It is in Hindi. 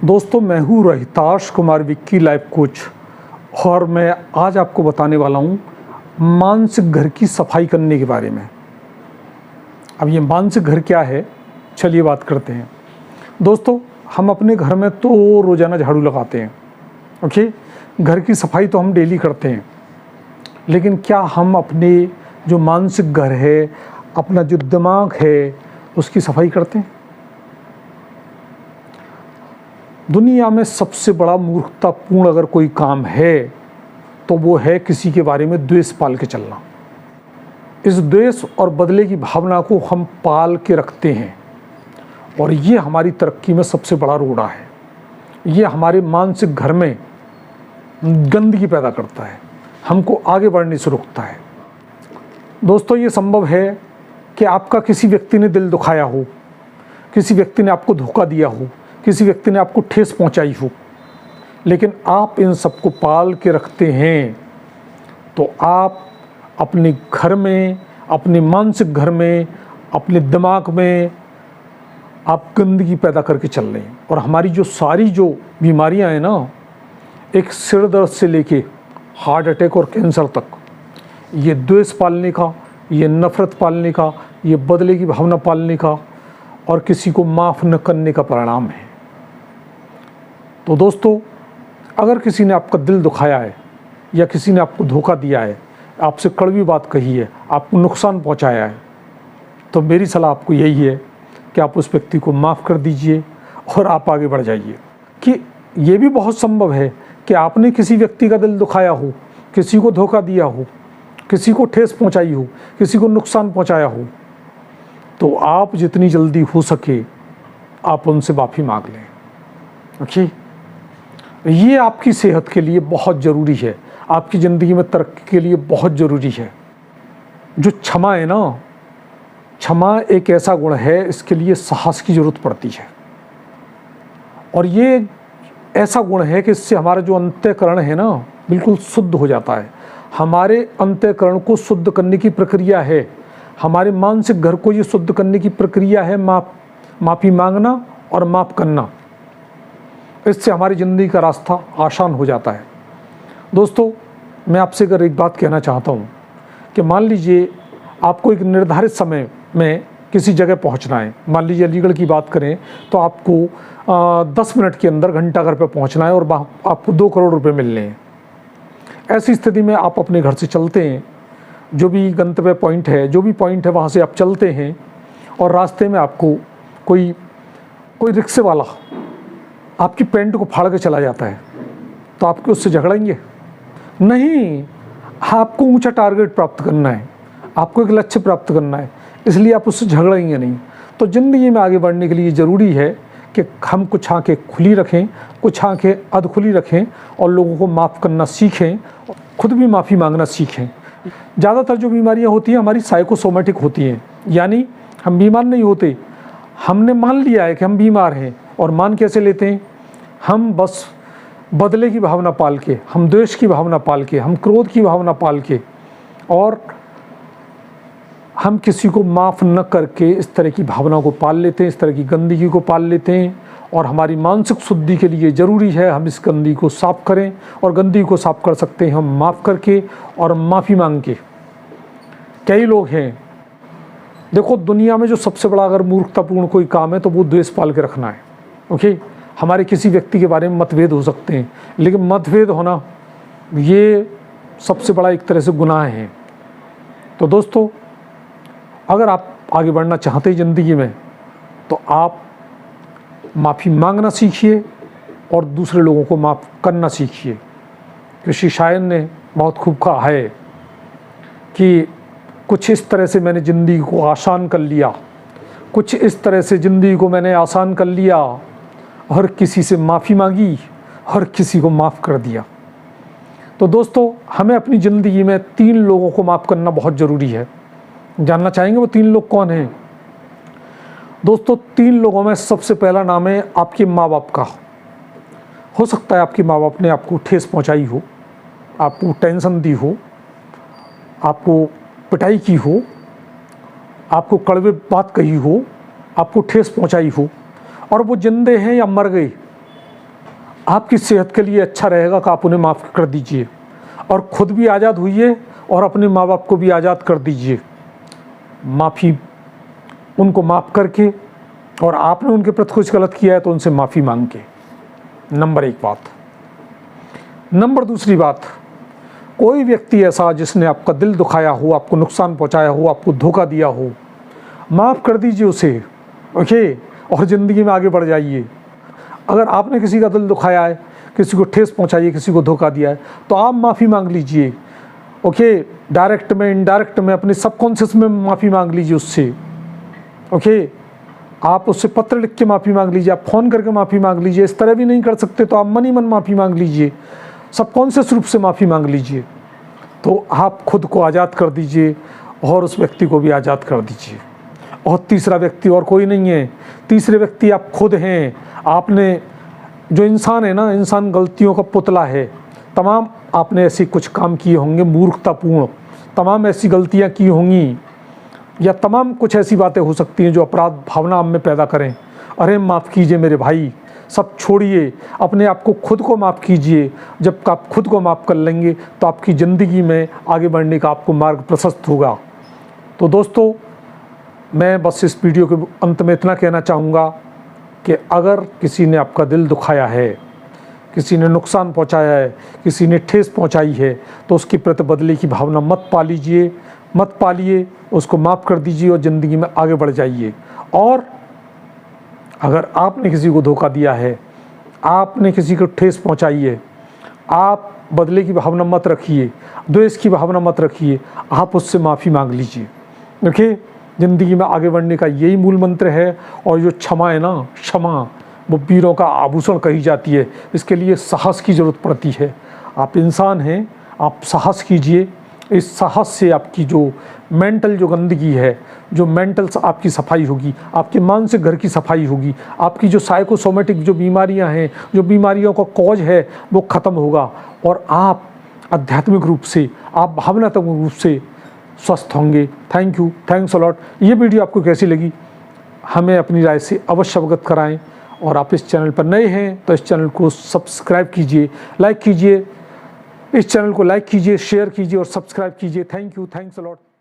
दोस्तों, मैं हूँ रोहिताश कुमार विक्की लाइफ कोच और मैं आज आपको बताने वाला हूँ मानसिक घर की सफाई करने के बारे में। अब ये मानसिक घर क्या है, चलिए बात करते हैं। दोस्तों, हम अपने घर में तो रोज़ाना झाड़ू लगाते हैं, ओके। घर की सफाई तो हम डेली करते हैं, लेकिन क्या हम अपने जो मानसिक घर है, अपना जो दिमाग है, उसकी सफाई करते हैं? दुनिया में सबसे बड़ा मूर्खतापूर्ण अगर कोई काम है तो वो है किसी के बारे में द्वेष पाल के चलना। इस द्वेष और बदले की भावना को हम पाल के रखते हैं और ये हमारी तरक्की में सबसे बड़ा रोड़ा है। ये हमारे मानसिक घर में गंदगी पैदा करता है, हमको आगे बढ़ने से रोकता है। दोस्तों, ये संभव है कि आपका किसी व्यक्ति ने दिल दुखाया हो, किसी व्यक्ति ने आपको धोखा दिया हो, किसी व्यक्ति ने आपको ठेस पहुंचाई हो, लेकिन आप इन सबको पाल के रखते हैं तो आप अपने घर में, अपने मानसिक घर में, अपने दिमाग में आप गंदगी पैदा करके चल रहे हैं। और हमारी जो सारी जो बीमारियां हैं ना, एक सिर दर्द से लेके हार्ट अटैक और कैंसर तक, ये द्वेष पालने का, ये नफ़रत पालने का, ये बदले की भावना पालने का और किसी को माफ़ न करने का परिणाम है। तो दोस्तों, अगर किसी ने आपका दिल दुखाया है या किसी ने आपको धोखा दिया है, आपसे कड़वी बात कही है, आपको नुकसान पहुंचाया है, तो मेरी सलाह आपको यही है कि आप उस व्यक्ति को माफ़ कर दीजिए और आप आगे बढ़ जाइए। कि ये भी बहुत संभव है कि आपने किसी व्यक्ति का दिल दुखाया हो, किसी को धोखा दिया हो, किसी को ठेस पहुंचाई हो, किसी को नुकसान पहुंचाया हो, तो आप जितनी जल्दी हो सके आप उनसे माफ़ी मांग लें, ओके। ये आपकी सेहत के लिए बहुत ज़रूरी है, आपकी ज़िंदगी में तरक्की के लिए बहुत ज़रूरी है। जो क्षमा है ना, क्षमा एक ऐसा गुण है, इसके लिए साहस की ज़रूरत पड़ती है। और ये ऐसा गुण है कि इससे हमारा जो अंतःकरण है ना, बिल्कुल शुद्ध हो जाता है। हमारे अंतःकरण को शुद्ध करने की प्रक्रिया है, हमारे मानसिक घर को ये शुद्ध करने की प्रक्रिया है माफ़ी मांगना और माफ़ करना। इससे हमारी ज़िंदगी का रास्ता आसान हो जाता है। दोस्तों, मैं आपसे अगर एक बात कहना चाहता हूँ कि मान लीजिए आपको एक निर्धारित समय में किसी जगह पहुँचना है। मान लीजिए अलीगढ़ की बात करें तो आपको 10 मिनट के अंदर घंटाघर पर पहुँचना है और वहाँ आपको 2 करोड़ रुपए मिलने हैं। ऐसी स्थिति में आप अपने घर से चलते हैं, जो भी गंतव्य पॉइंट है, जो भी पॉइंट है, वहाँ से आप चलते हैं और रास्ते में आपको कोई रिक्शे वाला आपकी पैंट को फाड़ के चला जाता है, तो आपके उससे झगड़ेंगे? नहीं, आपको ऊंचा टारगेट प्राप्त करना है, आपको एक लक्ष्य प्राप्त करना है, इसलिए आप उससे झगड़ेंगे नहीं। तो ज़िंदगी में आगे बढ़ने के लिए ज़रूरी है कि हम कुछ आंखें खुली रखें, कुछ आंखें अधखुली रखें और लोगों को माफ़ करना सीखें, खुद भी माफ़ी मांगना सीखें। ज़्यादातर जो बीमारियां होती हैं हमारी साइकोसोमेटिक होती हैं, यानी हम बीमार नहीं होते, हमने मान लिया है कि हम बीमार हैं। और मान कैसे लेते हैं? हम बस बदले की भावना पाल के, हम द्वेष की भावना पाल के, हम क्रोध की भावना पाल के, और हम किसी को माफ़ न करके इस तरह की भावना को पाल लेते हैं, इस तरह की गंदगी को पाल लेते हैं। और हमारी मानसिक शुद्धि के लिए ज़रूरी है हम इस गंदगी को साफ़ करें, और गंदगी को साफ़ कर सकते हैं हम माफ़ करके और माफ़ी मांग के। कई लोग हैं, देखो, दुनिया में जो सबसे बड़ा अगर मूर्खतापूर्ण कोई काम है तो वो द्वेष पाल के रखना है, ओके। हमारे किसी व्यक्ति के बारे में मतभेद हो सकते हैं, लेकिन मतभेद होना ये सबसे बड़ा एक तरह से गुनाह है। तो दोस्तों, अगर आप आगे बढ़ना चाहते हैं ज़िंदगी में, तो आप माफ़ी मांगना सीखिए और दूसरे लोगों को माफ़ करना सीखिए। किसी शायर ने बहुत खूब कहा है कि कुछ इस तरह से मैंने ज़िंदगी को आसान कर लिया, कुछ इस तरह से ज़िंदगी को मैंने आसान कर लिया, हर किसी से माफ़ी मांगी, हर किसी को माफ़ कर दिया। तो दोस्तों, हमें अपनी ज़िंदगी में 3 लोगों को माफ़ करना बहुत ज़रूरी है। जानना चाहेंगे वो 3 लोग कौन हैं? दोस्तों, 3 लोगों में सबसे पहला नाम है आपके माँ बाप का। हो सकता है आपके माँ बाप ने आपको ठेस पहुंचाई हो, आपको टेंशन दी हो, आपको पिटाई की हो, आपको कड़वे बात कही हो, आपको ठेस पहुंचाई हो, और वो जिंदे हैं या मर गए आपकी सेहत के लिए अच्छा रहेगा कि आप उन्हें माफ़ कर दीजिए और ख़ुद भी आज़ाद होइए और अपने माँ बाप को भी आज़ाद कर दीजिए। माफ़ी, उनको माफ़ करके, और आपने उनके प्रति कुछ गलत किया है तो उनसे माफ़ी मांग के, नंबर 1 बात। नंबर दूसरी बात, कोई व्यक्ति ऐसा जिसने आपका दिल दुखाया हो, आपको नुकसान पहुंचाया हो, आपको धोखा दिया हो, माफ़ कर दीजिए उसे, ओके, और ज़िंदगी में आगे बढ़ जाइए। अगर आपने किसी का दिल दुखाया है, किसी को ठेस पहुंचाई है, किसी को धोखा दिया है, तो आप माफ़ी मांग लीजिए, ओके, डायरेक्ट में, इनडायरेक्ट में, अपने सबकॉन्शियस में माफ़ी मांग लीजिए उससे, ओके। आप उससे पत्र लिख के माफ़ी मांग लीजिए, आप फ़ोन करके माफ़ी मांग लीजिए। इस तरह भी नहीं कर सकते तो आप मन ही मन माफ़ी मांग लीजिए, सबकॉन्शियस रूप से माफ़ी मांग लीजिए। तो आप खुद को आज़ाद कर दीजिए और उस व्यक्ति को भी आज़ाद कर दीजिए। और तीसरा व्यक्ति और कोई नहीं है, तीसरे व्यक्ति आप खुद हैं। आपने, जो इंसान है ना, इंसान गलतियों का पुतला है। तमाम आपने ऐसे कुछ काम किए होंगे मूर्खतापूर्ण, तमाम ऐसी गलतियां की होंगी, या तमाम कुछ ऐसी बातें हो सकती हैं जो अपराध भावना आप में पैदा करें। अरे माफ़ कीजिए मेरे भाई, सब छोड़िए, अपने आप को खुद को माफ़ कीजिए। जब आप खुद को माफ़ कर लेंगे तो आपकी ज़िंदगी में आगे बढ़ने का आपको मार्ग प्रशस्त होगा। तो दोस्तों, मैं बस इस वीडियो के अंत में इतना कहना चाहूँगा कि अगर किसी ने आपका दिल दुखाया है, किसी ने नुकसान पहुंचाया है, किसी ने ठेस पहुंचाई है, तो उसके प्रति बदले की भावना मत पालिए, उसको माफ़ कर दीजिए और ज़िंदगी में आगे बढ़ जाइए। और अगर आपने किसी को धोखा दिया है, आपने किसी को ठेस पहुंचाई है, आप बदले की भावना मत रखिए, द्वेष की भावना मत रखिए, आप उससे माफ़ी मांग लीजिए। देखिए, ज़िंदगी में आगे बढ़ने का यही मूल मंत्र है। और जो क्षमा है ना, क्षमा वो वीरों का आभूषण कही जाती है। इसके लिए साहस की ज़रूरत पड़ती है। आप इंसान हैं, आप साहस कीजिए। इस साहस से आपकी जो मेंटल जो गंदगी है, जो मेंटल आपकी सफाई होगी, आपके मानसिक घर की सफाई होगी, आपकी जो साइकोसोमेटिक जो बीमारियां हैं, जो बीमारियों का कॉज है, वो ख़त्म होगा और आप आध्यात्मिक रूप से, आप भावनात्मक रूप से स्वस्थ होंगे। Thank you, thanks a lot. ये वीडियो आपको कैसी लगी हमें अपनी राय से अवश्य अवगत कराएं। और आप इस चैनल पर नए हैं तो इस चैनल को सब्सक्राइब कीजिए, लाइक कीजिए, इस चैनल को लाइक कीजिए, शेयर कीजिए और सब्सक्राइब कीजिए। Thank you, thanks a lot.